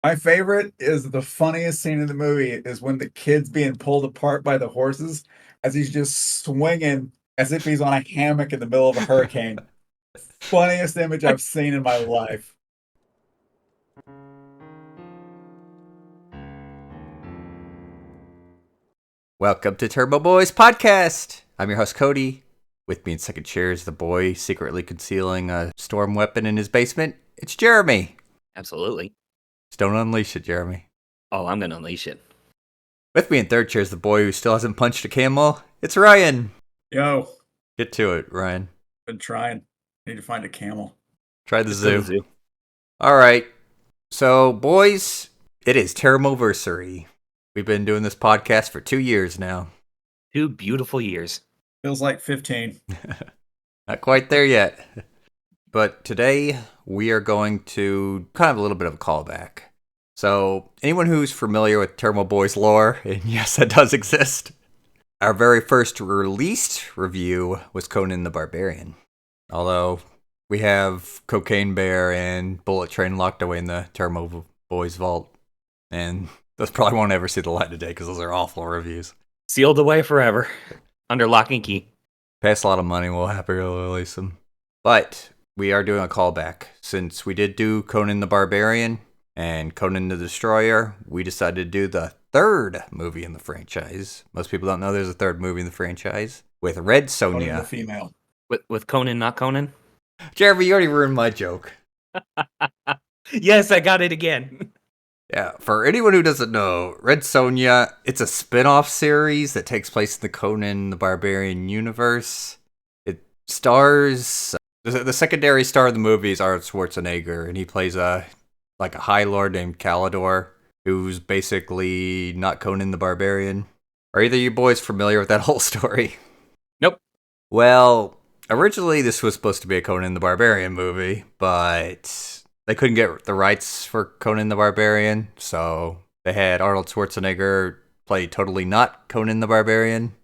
My favorite is the funniest scene in the movie is when the kid's being pulled apart by the horses as he's just swinging as if he's on a hammock in the middle of a hurricane. Funniest image I've seen in my life. Welcome to Turbo Boys Podcast. I'm your host, Cody. With me in second chair is the boy secretly concealing a storm weapon in his basement. It's Jeremy. Absolutely. Just don't unleash it, Jeremy. Oh, I'm going to unleash it. With me in third chair is the boy who still hasn't punched a camel. It's Ryan. Yo, Get to it, Ryan. been trying. Need to find a camel. Try the Let's go to zoo. All right. So, boys, it is Tairimo-versary. We've been doing this podcast for 2 years now. 2 beautiful years. Feels like 15. Not quite there yet. But today we are going to kind of a little bit of a callback. So, anyone who's familiar with Tairimo Boys lore, and yes, that does exist, our very first released review was Conan the Barbarian. Although we have Cocaine Bear and BulletTrain locked away in the Tairimo Boys vault. And those probably won't ever see the light of day because those are awful reviews. Sealed away forever. Under lock and key. Pay us a lot of money, we'll happily release them. But we are doing a callback. Since we did do Conan the Barbarian and Conan the Destroyer, we decided to do the third movie in the franchise. Most people don't know there's a third movie in the franchise. With Red Conan the Sonja. female. With Conan, not Conan? Jeremy, you already ruined my joke. Yes, I got it again. Yeah, for anyone who doesn't know, Red Sonja, it's a spin-off series that takes place in the Conan the Barbarian universe. It stars... The secondary star of the movie is Arnold Schwarzenegger, and he plays a High Lord named Calidor, who's basically not Conan the Barbarian. Are either of you boys familiar with that whole story? Nope. Well, originally this was supposed to be a Conan the Barbarian movie, but they couldn't get the rights for Conan the Barbarian, so they had Arnold Schwarzenegger play totally not Conan the Barbarian.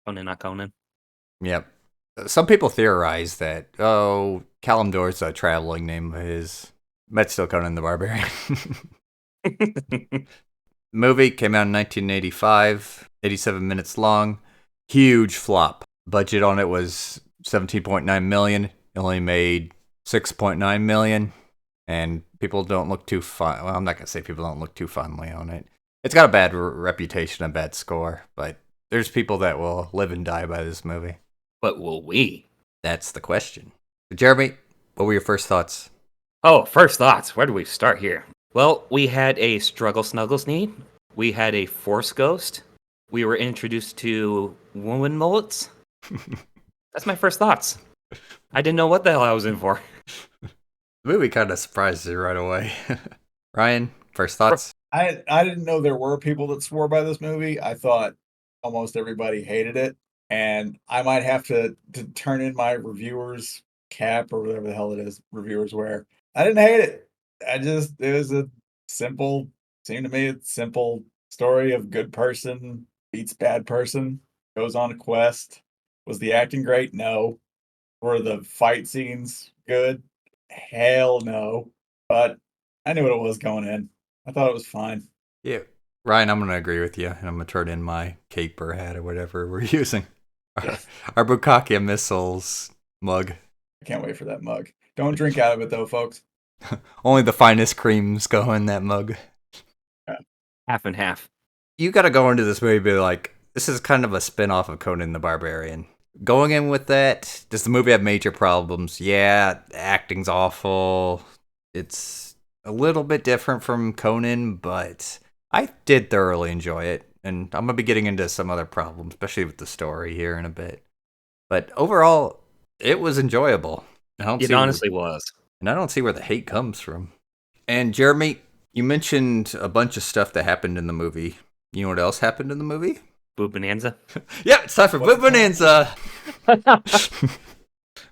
Conan, not Conan. Yep. Some people theorize that, Kalimdor's a traveling name of his. That's still Conan the Barbarian. The movie came out in 1985, 87 minutes long. Huge flop. Budget on it was $17.9 million. It only made $6.9 million. And people don't look too fun. Well, I'm not going to say people don't look too fondly on it. It's got a bad reputation, a bad score. But there's people that will live and die by this movie. But will we? That's the question. Jeremy, what were your first thoughts? Oh, first thoughts. Where do we start here? Well, we had a Struggle Snuggles need. We had a Force Ghost. We were introduced to woman mullets. That's my first thoughts. I didn't know what the hell I was in for. The movie kind of surprises you right away. Ryan, first thoughts? I didn't know there were people that swore by this movie. I thought almost everybody hated it. And I might have to turn in my reviewer's cap or whatever the hell it is reviewers wear. I didn't hate it. It was a seemed to me, a simple story of good person beats bad person, goes on a quest. Was the acting great? No. Were the fight scenes good? Hell no. But I knew what it was going in. I thought it was fine. Yeah. Ryan, I'm going to agree with you, and I'm going to turn in my cape or hat or whatever we're using. Yes. Our Bukkake Missiles mug. I can't wait for that mug. Don't drink out of it though, folks. Only the finest creams go in that mug. Half and half. You got to go into this movie and be like, this is kind of a spin-off of Conan the Barbarian. Going in with that, does the movie have major problems? Yeah, the acting's awful. It's a little bit different from Conan, but I did thoroughly enjoy it. And I'm going to be getting into some other problems, especially with the story here in a bit. But overall, it was enjoyable. It honestly was. And I don't see where the hate comes from. And Jeremy, you mentioned a bunch of stuff that happened in the movie. You know what else happened in the movie? Boob bonanza. Yeah, it's time for Boob bonanza.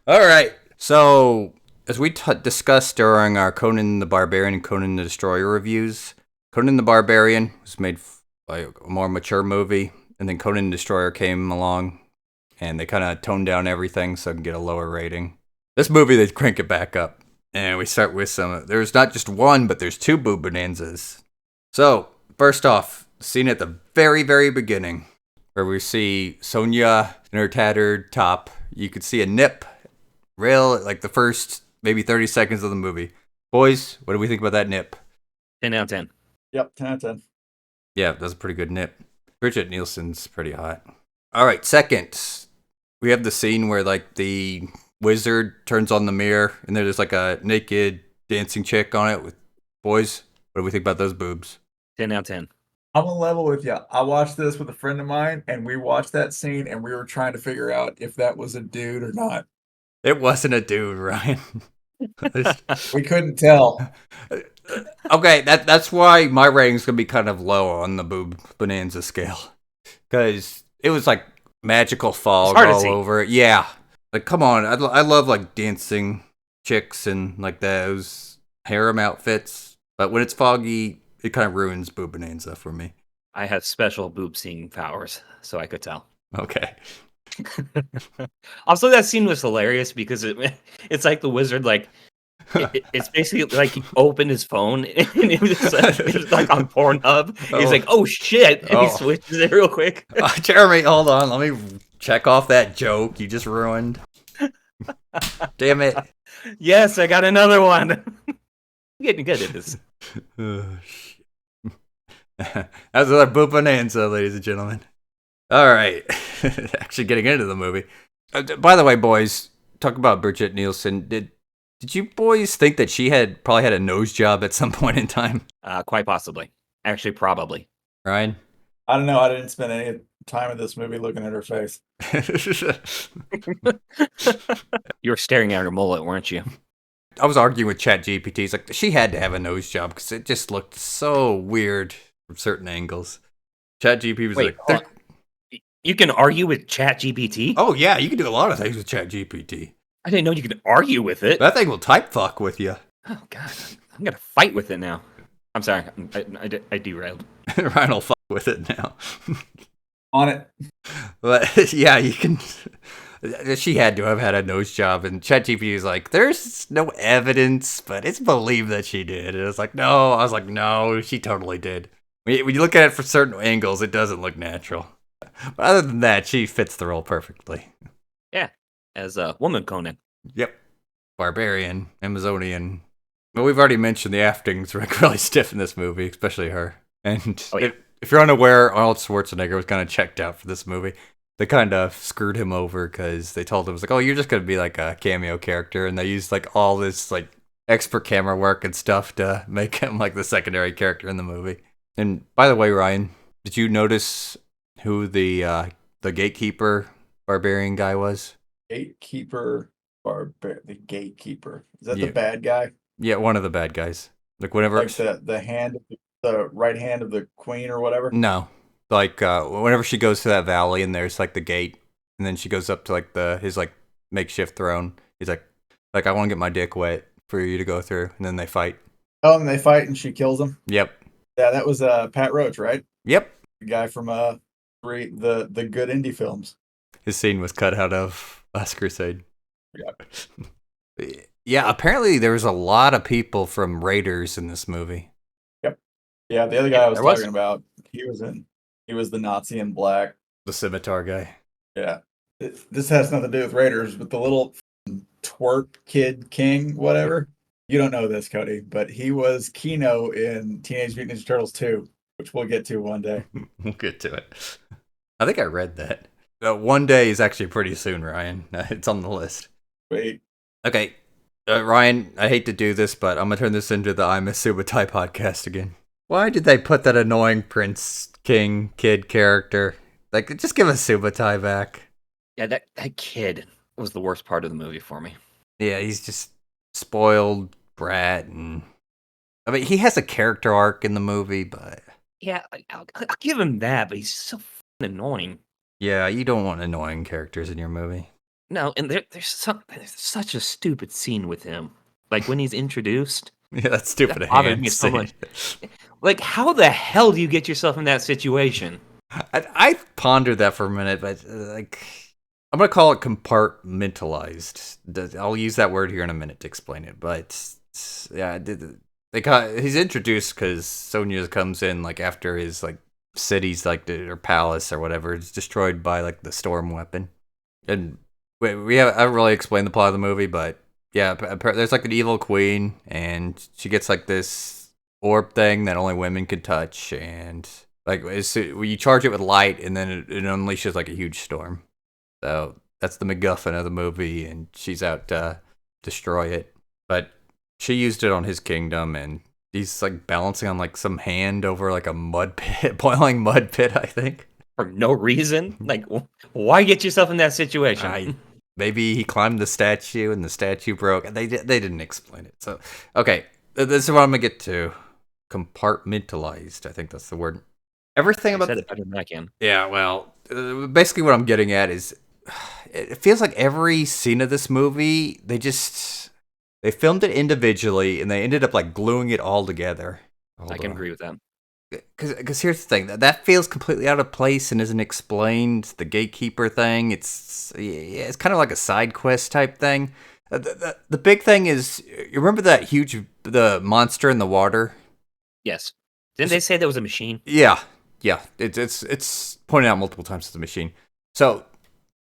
All right. So, as we discussed during our Conan the Barbarian and Conan the Destroyer reviews, Conan the Barbarian was made like a more mature movie, and then Conan the Destroyer came along, and they kind of toned down everything so it can get a lower rating. This movie, they crank it back up. And we start with there's not just one, but there's two boob bonanzas. So, first off, scene at the very, very beginning, where we see Sonja in her tattered top. You could see a nip, like the first maybe 30 seconds of the movie. Boys, what do we think about that nip? 10 out of 10. Yep, 10 out of 10. Yeah, that's a pretty good nip. Bridget Nielsen's pretty hot. All right, second, we have the scene where like the wizard turns on the mirror and there's like a naked dancing chick on it. With boys, what do we think about those boobs? 10 out of 10. I'm on level with you. I watched this with a friend of mine, and we watched that scene, and we were trying to figure out if that was a dude or not. It wasn't a dude, Ryan. We couldn't tell. Okay, that's why my rating's gonna be kind of low on the boob bonanza scale, because it was like magical fog all over it. Yeah, like come on, I love like dancing chicks and like those harem outfits, but when it's foggy, it kind of ruins boob bonanza for me. I have special boob seeing powers, so I could tell. Okay. Also, that scene was hilarious because it's like the wizard, like, it's basically like he opened his phone and it was like on Pornhub. He's like, oh shit. And he switches it real quick. Jeremy, hold on. Let me check off that joke you just ruined. Damn it. Yes, I got another one. I'm getting good at this. That's another boob bonanza, ladies and gentlemen. All right. Actually getting into the movie. By the way, boys, talk about Bridget Nielsen. Did you boys think that she probably had a nose job at some point in time? Quite possibly. Actually, probably. Ryan? I don't know. I didn't spend any time in this movie looking at her face. You were staring at her mullet, weren't you? I was arguing with ChatGPT. It's like, she had to have a nose job because it just looked so weird from certain angles. ChatGPT was like... You can argue with ChatGPT? Oh, yeah. You can do a lot of things with ChatGPT. I didn't know you could argue with it. That thing will type fuck with you. Oh, God. I'm going to fight with it now. I'm sorry. I derailed. Ryan will fuck with it now. On it. But, yeah, you can... She had to have had a nose job, and ChatGPT was like, there's no evidence, but it's believed that she did. And it was like, no. I was like, no, she totally did. When you look at it from certain angles, it doesn't look natural. But other than that, she fits the role perfectly. Yeah, as a woman Conan. Yep. Barbarian, Amazonian. Well, we've already mentioned the acting's really stiff in this movie, especially her. And if you're unaware, Arnold Schwarzenegger was kind of checked out for this movie. They kind of screwed him over because they told him, like, oh, you're just going to be like a cameo character. And they used like all this like expert camera work and stuff to make him like the secondary character in the movie. And by the way, Ryan, did you notice who the gatekeeper barbarian guy was? The gatekeeper. Is that the bad guy? Yeah, one of the bad guys. Like whenever like the right hand of the queen or whatever. No, like whenever she goes to that valley and there's like the gate, and then she goes up to like his like makeshift throne. He's like I want to get my dick wet for you to go through, and then they fight. Oh, and they fight, and she kills him. Yep. Yeah, that was Pat Roach, right? Yep. The guy from the good indie films. His scene was cut out of Last Crusade. Yeah. Yeah, apparently there was a lot of people from Raiders in this movie. Yep. Yeah, the other guy I was talking about, he was the Nazi in black. The scimitar guy. Yeah. This has nothing to do with Raiders, but the little twerp kid king, whatever. You don't know this, Cody, but he was Kino in Teenage Mutant Ninja Turtles 2, which we'll get to one day. We'll get to it. I think I read that. One day is actually pretty soon, Ryan. It's on the list. Wait. Okay. Ryan, I hate to do this, but I'm going to turn this into the I'm a Subutai podcast again. Why did they put that annoying Prince King kid character? Like, just give us Subutai back. Yeah, that kid was the worst part of the movie for me. Yeah, he's just spoiled brat, and I mean, he has a character arc in the movie, but yeah, I'll give him that, but he's so annoying. Yeah, you don't want annoying characters in your movie. No, and there's such a stupid scene with him. Like when he's introduced. Yeah, that's stupid. That bothered me so much. Like, how the hell do you get yourself in that situation? I pondered that for a minute, but like, I'm gonna call it compartmentalized. I'll use that word here in a minute to explain it. But yeah, he's introduced because Sonja comes in like after his like city's like or palace or whatever is destroyed by like the storm weapon, and we have I haven't really explained the plot of the movie, but yeah, there's like an evil queen, and she gets like this orb thing that only women could touch, and like you charge it with light, and then it unleashes like a huge storm. So that's the MacGuffin of the movie, and she's out to destroy it. But she used it on his kingdom, and he's like balancing on like some hand over like a mud pit, boiling mud pit, I think. For no reason? Like, why get yourself in that situation? Maybe he climbed the statue and the statue broke. They didn't explain it. So, okay, this is what I'm going to get to. Compartmentalized, I think that's the word. Everything about said it better than I can. Yeah, well, basically what I'm getting at is it feels like every scene of this movie, they filmed it individually and they ended up like gluing it all together. I can agree with that. Because here's the thing, that feels completely out of place and isn't explained. The gatekeeper thing, it's kind of like a side quest type thing. The big thing is, you remember that the monster in the water? Yes. Didn't they say that was a machine? Yeah. It's pointed out multiple times as a machine. So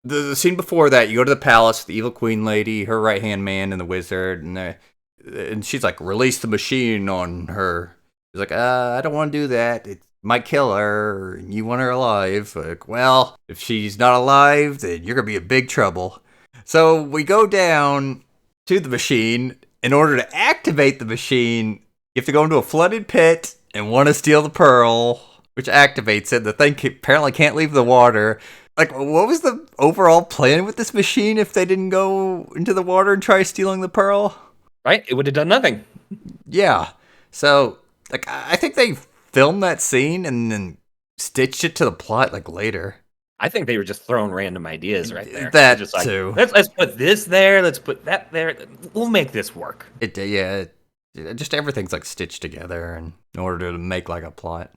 the scene before that, you go to the palace, the evil queen lady, her right hand man, and the wizard, and she's like, release the machine on her. He's like, I don't want to do that. It might kill her. You want her alive. Like, well, if she's not alive, then you're going to be in big trouble. So we go down to the machine. In order to activate the machine, you have to go into a flooded pit and want to steal the pearl, which activates it. The thing apparently can't leave the water. Like, what was the overall plan with this machine if they didn't go into the water and try stealing the pearl? Right? It would have done nothing. Yeah. So... like, I think they filmed that scene and then stitched it to the plot, like, later. I think they were just throwing random ideas right there. That, just like, too. Let's put this there, let's put that there. We'll make this work. Just everything's, like, stitched together in order to make, like, a plot.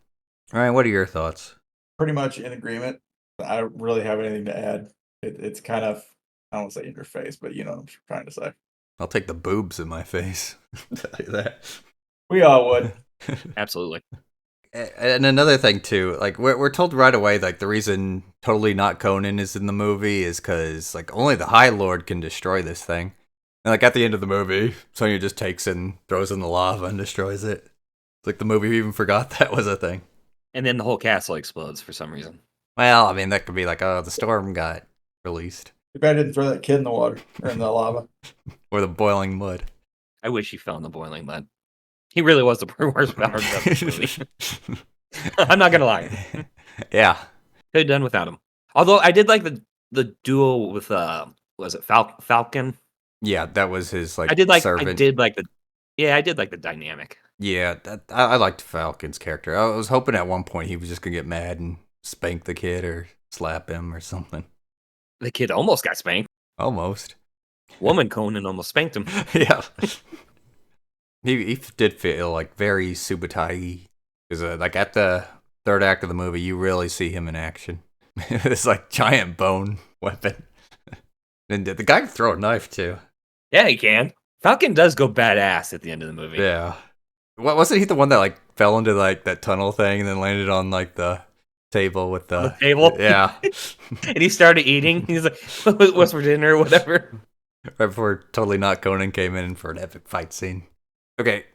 All right, what are your thoughts? Pretty much in agreement. I don't really have anything to add. It's kind of, I don't want to say in your face, but you know what I'm trying to say. I'll take the boobs in my face. I'll tell you that. We all would. Absolutely. And another thing too, like we're told right away, like the reason Totally Not Conan is in the movie is because like only the High Lord can destroy this thing. And like at the end of the movie, Sonja just takes it and throws in the lava and destroys it. It's like the movie even forgot that was a thing. And then the whole castle explodes for some reason. Well, I mean that could be like, oh, the storm got released. Too bad I didn't throw that kid in the water or in the lava. Or the boiling mud. I wish he fell in the boiling mud. He really was the worst powered of this movie. I'm not gonna lie. Yeah. Could have done without him. Although I did like the duel with was it Falcon? Yeah, that was his like servant. I did like the dynamic. Yeah, I liked Falcon's character. I was hoping at one point he was just gonna get mad and spank the kid or slap him or something. The kid almost got spanked. Almost. Woman Conan almost spanked him. Yeah. He did feel like very Subutai, because like at the third act of the movie, you really see him in action. This like giant bone weapon, and the guy can throw a knife too. Yeah, he can. Falcon does go badass at the end of the movie. Yeah, wasn't he the one that like fell into like that tunnel thing and then landed on like the table with the table? Yeah, and he started eating. He's like, "What's for dinner?" or whatever. Right before Totally Not Conan came in for an epic fight scene. Okay,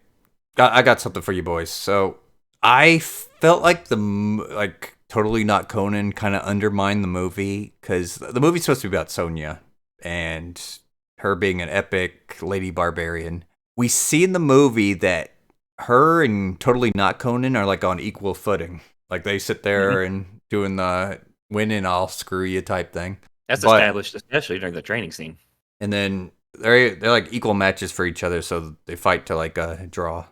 I got something for you boys. So I felt like Totally Not Conan kind of undermined the movie because the movie's supposed to be about Sonja and her being an epic lady barbarian. We see in the movie that her and Totally Not Conan are like on equal footing. Like they sit there and doing the win and I'll screw you type thing. That's established, especially during the training scene. And then they're like equal matches for each other, so they fight to like a draw.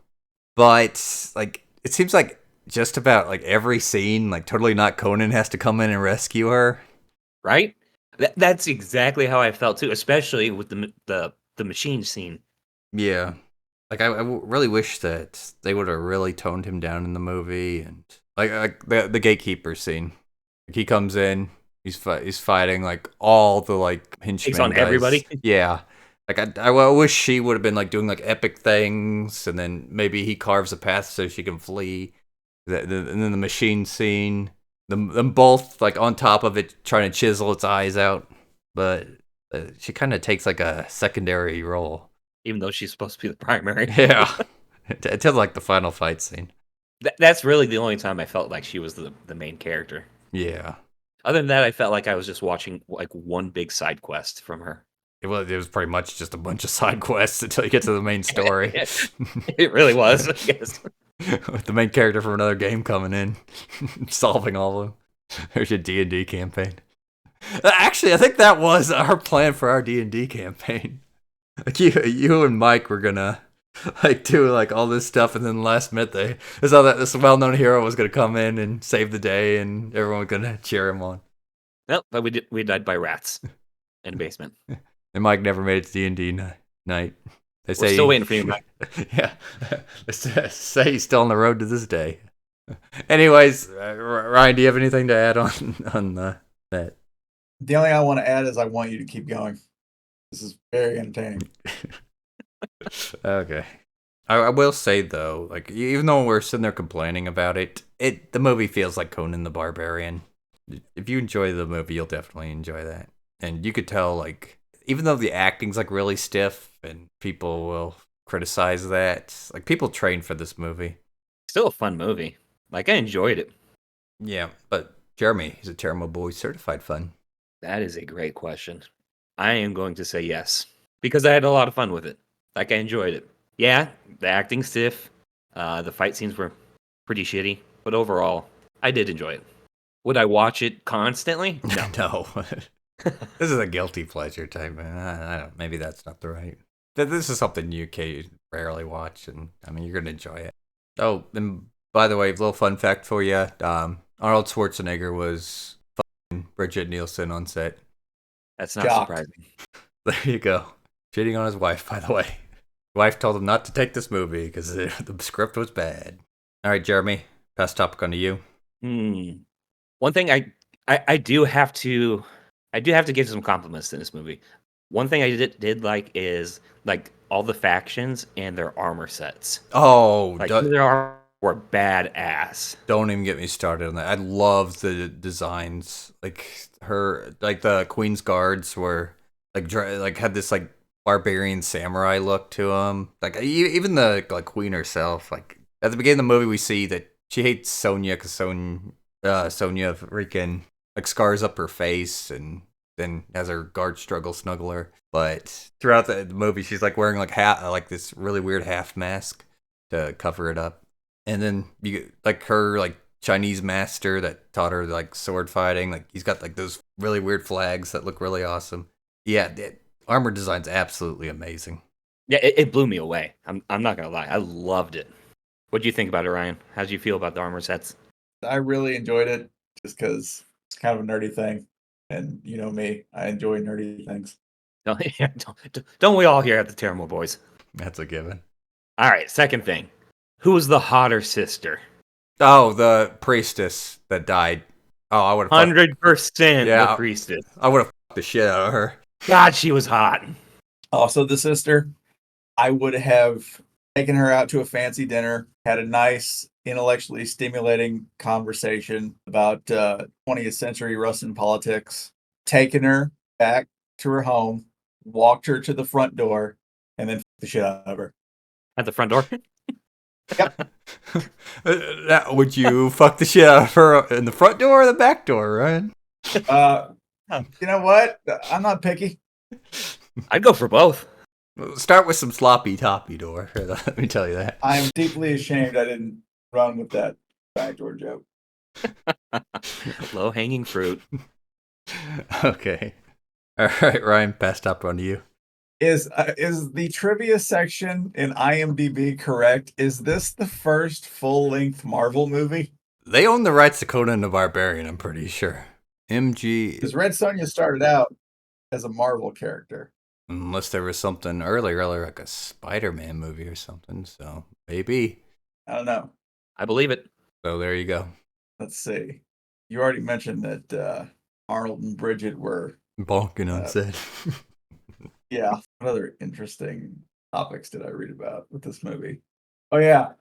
But like it seems like just about like every scene, like Totally Not Conan has to come in and rescue her. Right? That's exactly how I felt too, especially with the machine scene. Yeah, like I really wish that they would have really toned him down in the movie, and like the gatekeeper scene. Like he comes in, He's fighting like all the like henchmen Takes on guys. everybody. Yeah. Like I wish she would have been like doing like epic things, and then maybe he carves a path so she can flee. And then the machine scene, them both like on top of it trying to chisel its eyes out, but she kind of takes like a secondary role. Even though she's supposed to be the primary. Yeah, until like the final fight scene. That's really the only time I felt like she was the main character. Yeah. Other than that, I felt like I was just watching like one big side quest from her. It was pretty much just a bunch of side quests until you get to the main story. It really was, I guess. With the main character from another game coming in, solving all of them. There's your D&D campaign. Actually, I think that was our plan for our D&D campaign. Like you and Mike were gonna like do like all this stuff, and then last minute they saw that this well-known hero was gonna come in and save the day, and everyone was gonna cheer him on. Nope, but we died by rats in a basement. And Mike never made it to D&D night. They say We're still waiting for you, Mike. Yeah, they say he's still on the road to this day. Anyways, Ryan, do you have anything to add on that? The only thing I want to add is I want you to keep going. This is very entertaining. Okay. I will say though, like even though we're sitting there complaining about it, the movie feels like Conan the Barbarian. If you enjoy the movie, you'll definitely enjoy that. And you could tell, like, even though the acting's like really stiff and people will criticize that, like people train for this movie. Still a fun movie. Like I enjoyed it. Yeah, but Jeremy, he's a Tairimo boy certified fun. That is a great question. I am going to say yes because I had a lot of fun with it. Like I enjoyed it. Yeah, the acting stiff. The fight scenes were pretty shitty, but overall, I did enjoy it. Would I watch it constantly? No. No. This is a guilty pleasure type. I don't. Maybe that's not the right. This is something you rarely watch, and I mean you're gonna enjoy it. Oh, and by the way, a little fun fact for you: Arnold Schwarzenegger was fucking Bridget Nielsen on set. That's not surprising. There you go. Cheating on his wife, by the way. His wife told him not to take this movie because the script was bad. All right, Jeremy, pass topic on to you. One thing I do have to give some compliments in this movie. One thing I did like is like all the factions and their armor sets. Oh, like their armor were badass. Don't even get me started on that. I love the designs. Like the Queen's guards were like had this like barbarian samurai look to them. Like even the like Queen herself. Like at the beginning of the movie, we see that she hates Sonja because Sonja freaking like scars up her face and then has her guard snuggle her. But throughout the movie, she's like wearing like this really weird half mask to cover it up. And then you like her like Chinese master that taught her like sword fighting. Like he's got like those really weird flags that look really awesome. Yeah, the armor design's absolutely amazing. Yeah, it blew me away. I'm not gonna lie, I loved it. What do you think about it, Ryan? How do you feel about the armor sets? I really enjoyed it just because it's kind of a nerdy thing. And you know me, I enjoy nerdy things. Don't we all here at the Tairimo Boys? That's a given. All right, second thing. Who was the hotter sister? Oh, the priestess that died. Oh, I would have 100% the priestess. I would have fucked the shit out of her. God, she was hot. Also, the sister, I would have taken her out to a fancy dinner, had a nice, intellectually stimulating conversation about 20th century Russian politics, taken her back to her home, walked her to the front door, and then fucked the shit out of her. At the front door? Yep. Would you fuck the shit out of her in the front door or the back door, Ryan? You know what? I'm not picky. I'd go for both. Start with some sloppy toppy door. Let me tell you that. I'm deeply ashamed I didn't run with that backdoor joke. Low-hanging fruit. Okay. All right, Ryan, pass top on to you. Is the trivia section in IMDb correct? Is this the first full-length Marvel movie? They own the rights to Conan the Barbarian, I'm pretty sure. MG. Because Red Sonja started out as a Marvel character. Unless there was something earlier, like a Spider-Man movie or something. So maybe. I don't know. I believe it. So there you go. Let's see. You already mentioned that Arnold and Bridget were Bonking on set. yeah. What other interesting topics did I read about with this movie? Oh yeah.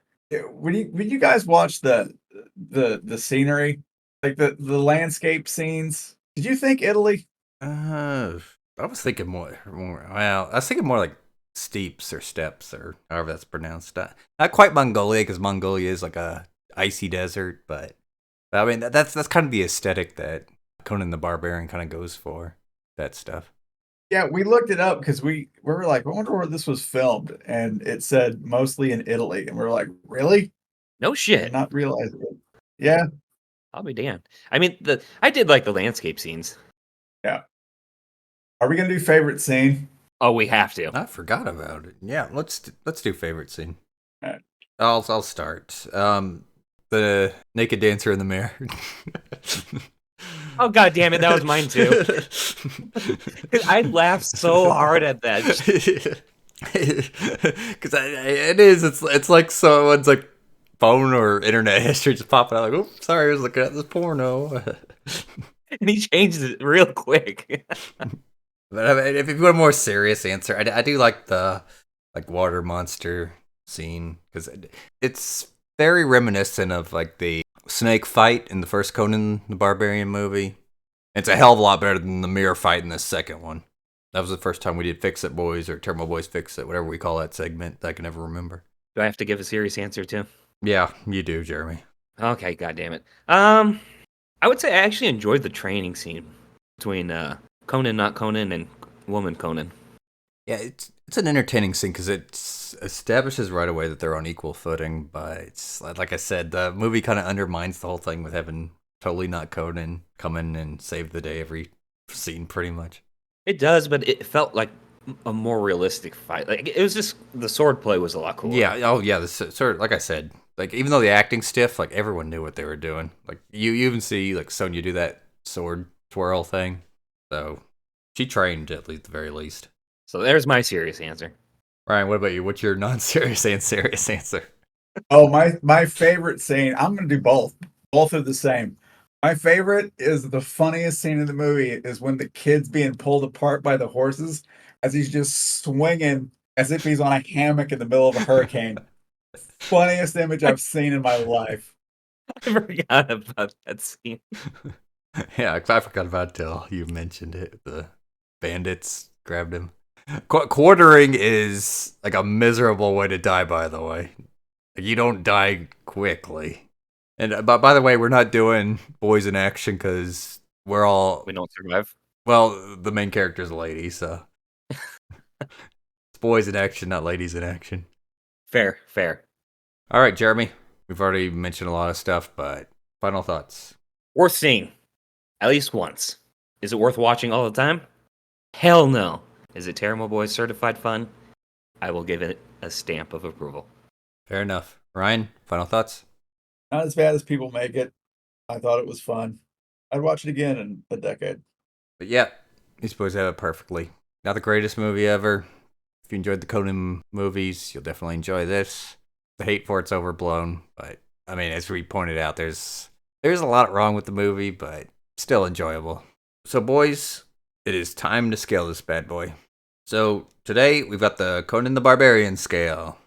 When you guys watch the scenery, like the landscape scenes, did you think Italy? I was thinking more. Well, I was thinking more like steeps or steps or however that's pronounced. Not quite Mongolia because Mongolia is like a icy desert, but I mean that's kind of the aesthetic that Conan the Barbarian kind of goes for. That stuff. Yeah, we looked it up because we were like, I wonder where this was filmed, and it said mostly in Italy, and we are like, really? No Did shit. not realize it. Yeah, I'll be damned. I mean, I did like the landscape scenes. yeah. Are we gonna do favorite scene? Oh, we have to. I forgot about it. Yeah, let's do favorite scene. All right. I'll start. The naked dancer in the mirror. Oh god damn it, that was mine too. I laughed so hard at that. Because it's like someone's like phone or internet history just popping out like, oh, sorry, I was looking at this porno. And he changed it real quick. But I mean, if you want a more serious answer, I do like the like water monster scene because it's very reminiscent of like the snake fight in the first Conan the Barbarian movie. It's a hell of a lot better than the mirror fight in the second one. That was the first time we did Fix It Boys or Turbo Boys Fix It, whatever we call that segment that I can never remember. Do I have to give a serious answer too? Yeah, you do, Jeremy. Okay, god damn it. I would say I actually enjoyed the training scene between Conan not Conan and woman Conan. Yeah, it's an entertaining scene because it establishes right away that they're on equal footing. But it's like I said, the movie kind of undermines the whole thing with having totally not Conan come in and save the day every scene, pretty much. It does, but it felt like a more realistic fight. Like it was just the sword play was a lot cooler. Yeah. Oh, yeah. The sort of like I said, like even though the acting stiff, like everyone knew what they were doing. Like you even see like Sonja do that sword twirl thing. So she trained at least the very least. So there's my serious answer. Ryan, what about you? What's your non-serious and serious answer? Oh, my favorite scene. I'm gonna do both. Both are the same. My favorite is the funniest scene in the movie is when the kid's being pulled apart by the horses as he's just swinging as if he's on a hammock in the middle of a hurricane. Funniest image I've seen in my life. I forgot about that scene. Yeah, I forgot about it till you mentioned it. The bandits grabbed him. Quartering is like a miserable way to die, by the way. Like, you don't die quickly. And by the way, we're not doing boys in action because we don't survive. Well, the main character's a lady, so it's boys in action, not ladies in action. Fair. All right, Jeremy. We've already mentioned a lot of stuff, but final thoughts. Worth seeing. At least once. Is it worth watching all the time? Hell no. Is it Tairimo Boys certified fun? I will give it a stamp of approval. Fair enough. Ryan, final thoughts? Not as bad as people make it. I thought it was fun. I'd watch it again in a decade. But yeah, these boys have it perfectly. Not the greatest movie ever. If you enjoyed the Conan movies, you'll definitely enjoy this. The hate for it's overblown, but I mean, as we pointed out, there's a lot wrong with the movie, but still enjoyable. So boys, it is time to scale this bad boy. So today we've got the Conan the Barbarian scale.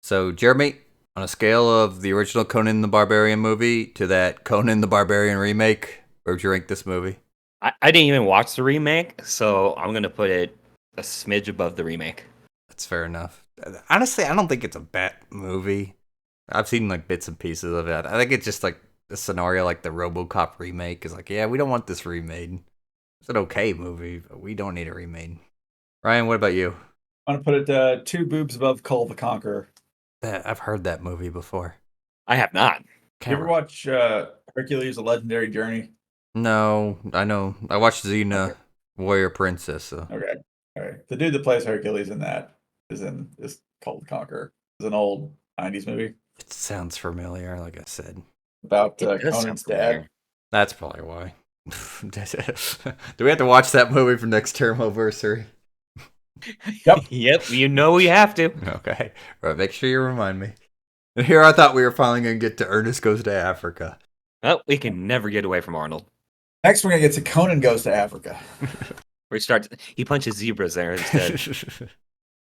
So Jeremy, on a scale of the original Conan the Barbarian movie to that Conan the Barbarian remake, where would you rank this movie? I didn't even watch the remake, so I'm going to put it a smidge above the remake. That's fair enough. Honestly, I don't think it's a bad movie. I've seen like bits and pieces of it. I think it's just like a scenario like the RoboCop remake is like, yeah, we don't want this remade. It's an okay movie, but we don't need it remade. Ryan, what about you? I'm gonna put it two boobs above Cull the Conqueror. I've heard that movie before. I have not. You ever watch Hercules: A Legendary Journey? No, I know. I watched Xena, Warrior Princess. So. Okay. All right. The dude that plays Hercules in that is Cull the Conqueror. It's an old 90s movie. It sounds familiar, like I said. About Conan's dad. That's probably why. Do we have to watch that movie for next term-anniversary? Yep. Yep, you know we have to. Okay. Right, make sure you remind me. And here I thought we were finally going to get to Ernest Goes to Africa. Well, we can never get away from Arnold. Next, we're gonna get to Conan Goes to Africa. He punches zebras there instead.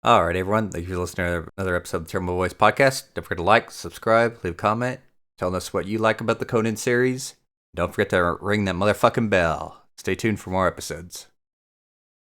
All right, everyone. Thank you for listening to another episode of the Tairimo Voice Podcast. Don't forget to like, subscribe, leave a comment, telling us what you like about the Conan series. Don't forget to ring that motherfucking bell. Stay tuned for more episodes.